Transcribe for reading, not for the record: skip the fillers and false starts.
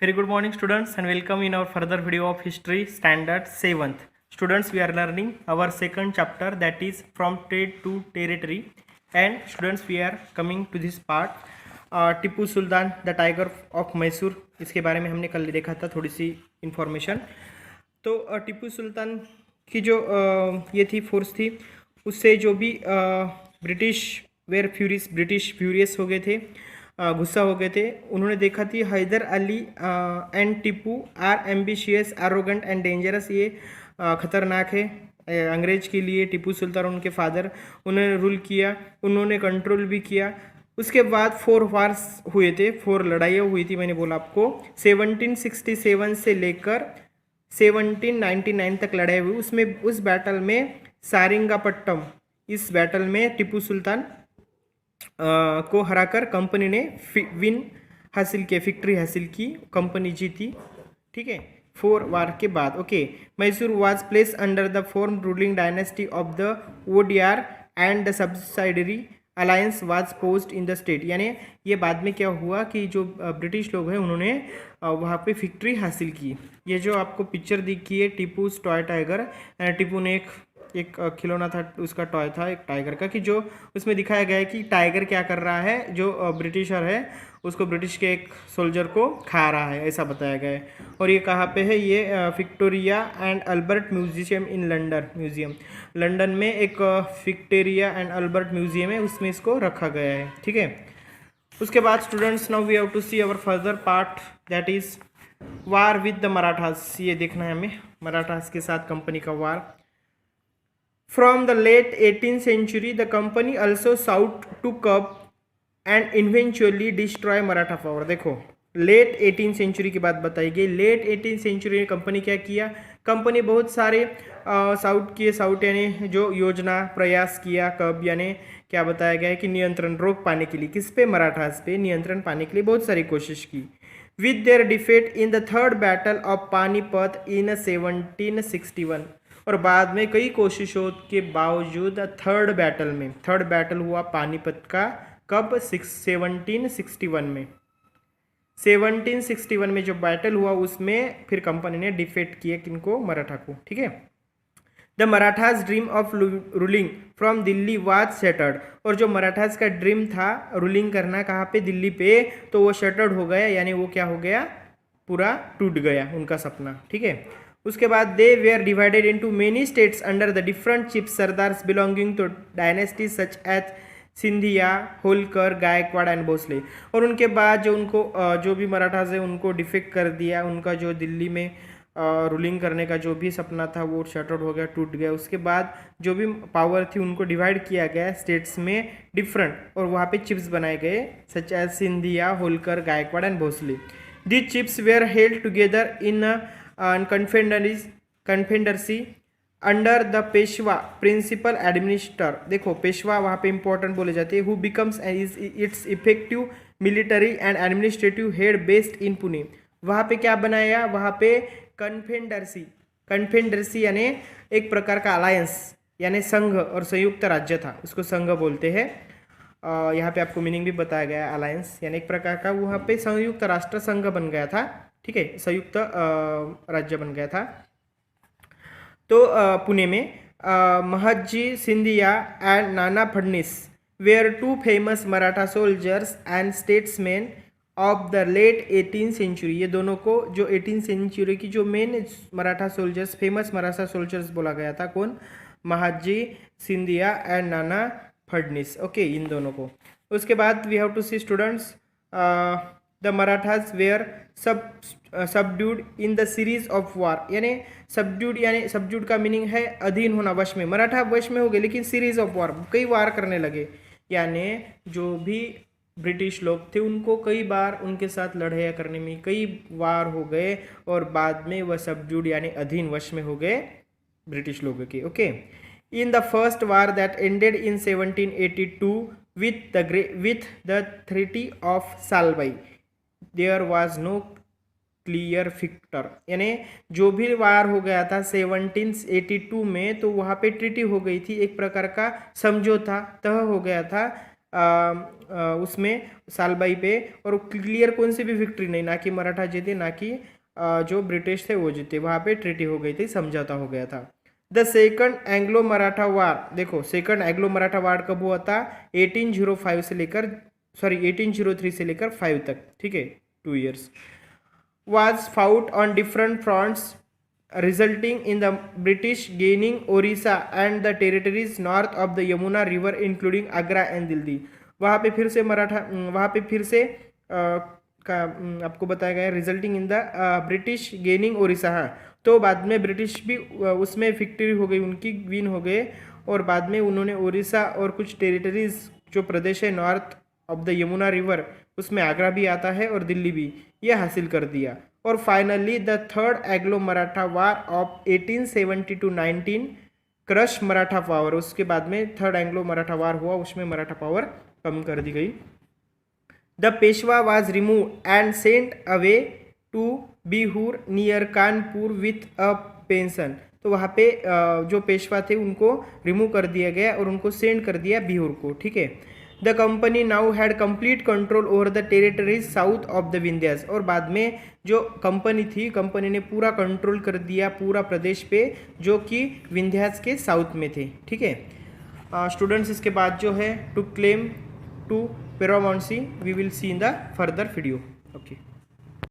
Very good morning, students, and welcome in our further video of history standard 7th. Students, we are learning our second chapter, that is from trade to territory. And students, we are coming to this part. Tipu Sultan the tiger of Mysore, इसके बारे में हमने कल देखा था थोड़ी सी information. तो टिप्पू सुल्तान की जो ये थी फोर्स थी, उससे जो भी ब्रिटिश फ्यूरियस हो गए थे, गुस्सा हो गए थे। उन्होंने देखा थी Haider Ali and Tipu are ambitious, arrogant and dangerous, ये ख़तरनाक है अंग्रेज के लिए। टिप्पू सुल्तान उनके फादर, उन्होंने रूल किया, उन्होंने कंट्रोल भी किया। उसके बाद 4 वार्स हुए थे, 4 लड़ाइयाँ हुई थी, मैंने बोला आपको। 1767 से लेकर 1799 तक लड़ाई हुई। उसमें उस बैटल में सारिंगापट्टम, इस बैटल में टिप्पू सुल्तान को हराकर कंपनी ने विक्ट्री हासिल की, कंपनी जीती। ठीक है, 4 वार के बाद। Okay, Mysore was place under the form ruling dynasty of the Wodeyar and the subsidiary alliance was post in the state. यानी ये बाद में क्या हुआ कि जो ब्रिटिश लोग हैं उन्होंने वहाँ पे विक्ट्री हासिल की। ये जो आपको पिक्चर दिखी है टिप्पू टॉय टाइगर, टिप्पू ने एक खिलौना था, उसका टॉय था एक टाइगर का, कि जो उसमें दिखाया गया है कि टाइगर क्या कर रहा है, जो ब्रिटिशर है उसको, ब्रिटिश के एक सोल्जर को खा रहा है, ऐसा बताया गया है। और ये कहाँ पे है, ये Victoria and Albert museum in London में एक विक्टोरिया एंड अल्बर्ट म्यूजियम है, उसमें इसको रखा गया है। ठीक है, उसके बाद students, now we have to see our further part, that is war with the Marathas. ये देखना है हमें मराठास के साथ कंपनी का war. From the late 18th century, the company also sought to curb and eventually destroy Maratha power। देखो, late 18th century की बात बताई गई। लेट 18th सेंचुरी में कंपनी क्या किया, कंपनी बहुत सारे साउट यानी जो योजना प्रयास किया, कब यानी क्या बताया गया है कि नियंत्रण रोक पाने के लिए, किस पे, मराठास पे नियंत्रण पाने के लिए बहुत सारी कोशिश की। With their defeat in the third battle of Panipat in 1761, और बाद में कई कोशिशों के बावजूद थर्ड बैटल हुआ पानीपत का, कब, 1761 में। 1761 में जो बैटल हुआ उसमें फिर कंपनी ने डिफेट किया किनको, मराठा को। ठीक है, the Marathas dream of ruling from Delhi was shattered, और जो मराठाज का ड्रीम था रूलिंग करना कहाँ पे, दिल्ली पे, तो वो शटर्ड हो गया, यानी वो क्या हो गया, पूरा टूट गया उनका सपना। ठीक है, उसके बाद they were divided into many states under the different chief sardars belonging to dynasty such as Scindia, Holkar, Gaekwad and Bhosale. और उनके बाद जो उनको जो भी मराठास है उनको डिफेक्ट कर दिया, उनका जो दिल्ली में रूलिंग करने का जो भी सपना था वो शटआउट हो गया, टूट गया। उसके बाद जो भी पावर थी उनको डिवाइड किया गया स्टेट्स में डिफरेंट, और वहाँ पे चिप्स बनाए गए such as Scindia, Holkar, Gaekwad and Bhonsle. These chiefs were held together in confederacy under the Peshwa principal administer. देखो, पेशवा वहाँ पे इंपॉर्टेंट बोले जाते हैं, who becomes is its effective military and administrative head based in Pune. वहाँ पे क्या बनाया, वहाँ पे कन्फेडरेसी यानी एक प्रकार का अलायंस यानी संघ और संयुक्त राज्य था, उसको संघ बोलते हैं। यहाँ पे आपको मीनिंग भी बताया गया है, अलायंस यानी एक प्रकार का, वहाँ पे संयुक्त राष्ट्र संघ बन गया था। ठीक है, संयुक्त राज्य बन गया था। तो पुणे में Mahadji Scindia and Nana Phadnavis were 2 famous Maratha soldiers and statesman of the late 18th century. ये दोनों को जो 18th सेंचुरी की जो main Maratha soldiers, famous Maratha soldiers बोला गया था, कौन, महादजी सिंधिया एंड नाना फडणीस। ओके, इन दोनों को। उसके बाद we have to see students, the Marathas were subdued in the series of war. यानी सबड्यूड का मीनिंग है अधीन होना, वश में। मराठा वश में हो गए, लेकिन सीरीज ऑफ वार, कई वार करने लगे, यानी जो भी ब्रिटिश लोग थे उनको कई बार उनके साथ लड़ाइयाँ करने में कई वार हो गए, और बाद में वह सबड्यूड यानी अधीन, वश में हो गए ब्रिटिश लोगों के। Okay, in the first war that ended in 1782 with the treaty of Salbai, there was no clear victor. यानी जो भी वार हो गया था 1782 में, तो वहाँ पे ट्रीटी हो गई थी, एक प्रकार का समझौता तय हो गया था उसमें सालबाई पे, और क्लियर कौन सी भी विक्ट्री नहीं, ना कि मराठा जीते ना कि जो ब्रिटिश थे वो जीते, वहाँ पे ट्रीटी हो गई थी, समझौता हो गया था। द सेकंड एंग्लो मराठा वार, देखो सेकंड एंग्लो मराठा वार कब हुआ था, 1805 से लेकर 1803 से लेकर 5 तक, ठीक है, 2 years. was fought on different fronts, resulting in the British gaining Orissa and the territories north of the Yamuna River, including Agra and Delhi. वहाँ पे फिर से आपको बताया गया resulting in the British gaining Odisha. हाँ, तो बाद में ब्रिटिश भी उसमें विक्ट्री हो गई, उनकी विन हो गए, और बाद में उन्होंने ओडिशा और कुछ टेरिटरीज जो प्रदेश है north of the Yamuna river, उसमें आगरा भी आता है और दिल्ली भी, ये हासिल कर दिया। और finally the third Anglo Maratha war of 1870 to 19 crush Maratha power, उसके बाद में थर्ड एंग्लो मराठा वार हुआ, उसमें मराठा पावर कम कर दी गई। The Peshwa was remove and sent away to Bithur near Kanpur with a pension, तो वहाँ पे जो पेशवा थे उनको रिमूव कर दिया गया और उनको सेंड कर दिया बिहूर को, ठीक है। The company now had complete control over the territories south of the Vindhyas, और बाद में जो कंपनी थी, कंपनी ने पूरा कंट्रोल कर दिया पूरा प्रदेश पे जो कि विंध्यास के साउथ में थे, ठीक है। स्टूडेंट्स, इसके बाद जो है to claim to paramountcy we will see in the further video, okay.